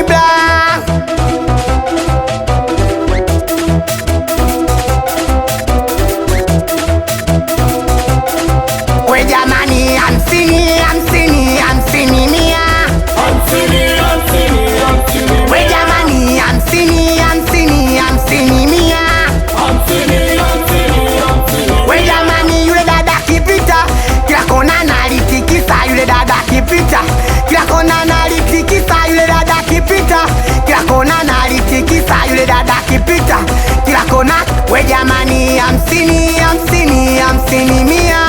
Dibla. We jamani, hamsini, hamsini, hamsini mia. We jamani, hamsini, hamsini, hamsini mia. We jamani, yule dada kipita kila kona nalitikisa, yule dada kipita kila kona nalitikisa, yule dada kipita kila kona nalitikisa, yule dada kipita kila kona. We jamani, hamsini, hamsini, hamsini mia.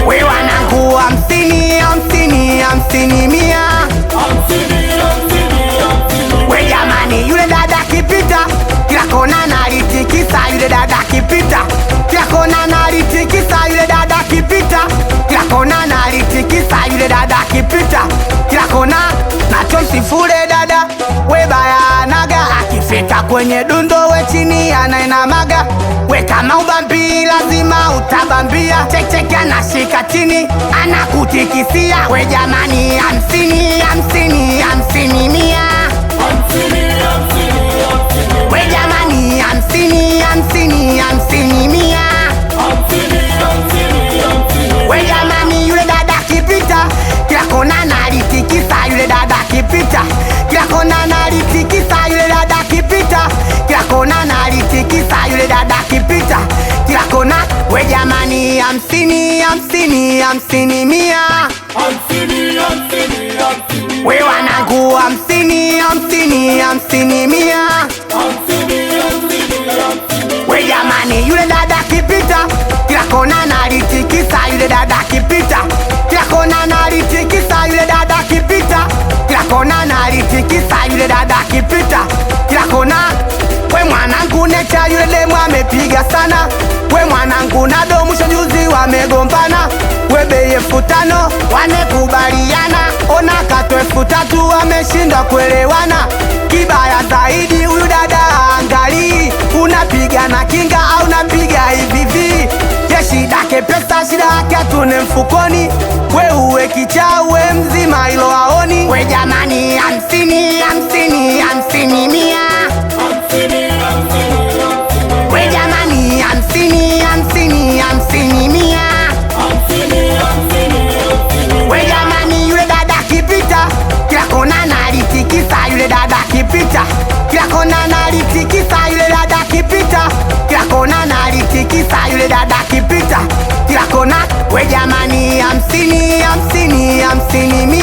We wanangu, hamsini, hamsini, hamsini mia. We jamani, yule dada kipita kila kona nalitikisa, yule dada kipita kila kona nalitikisa, yule dada kipita kila kona nalitikisa, yule dada kipita kila kona. Nacho msifure dada, we baya naga, akifika kwenye dundo we chini anainamaga. We kama ubambi lazima utabambia, chekcheke anashika chini anakutikisia. We jamani, hamsini, hamsini, hamsini mia. We jamani, hamsini, hamsini, hamsini mia. We jamani, yule dada kipita kila kona nalitikisa, yule dada kipita kila kona nalitikisa, yule dada kipita kila kona nalitikisa, yule dada kipita kila kona. We jamani, hamsini, hamsini, hamsini mia. We wanangu, hamsini, hamsini, hamsini mia. We jamani, yule dada kipita kila kona nalitikisa, yule dada kipita kila kona nalitikisa, yule dada kipita kila kona nalitikisa, yule dada kipita kila kona. We mwanangu, Necha yule demu amepiga sana. We mwanangu, Nado mwisho juzi wamegombana. We bei 5,000 wamekubaliana, ona kato 3,000 wameshinda kuelewana. Kibaya zaidi huyu dada angali, unapiga na kinga au unapiga hivivi. Ye shida ke pesa, shida yake tune mfukoni. We uwe kichaa uwe mzima ilo haoni. We jamani, hamsini, hamsini, hamsini mia. We jamani, hamsini, hamsini, hamsini mia. We jamani, yule dada kipita kila kona nalitikisa, yule dada kipita kila kona nalitikisa, yule dada kipita kila kona nalitikisa, yule dada kipita kila kona. We jamani, hamsini, hamsini, hamsini mia.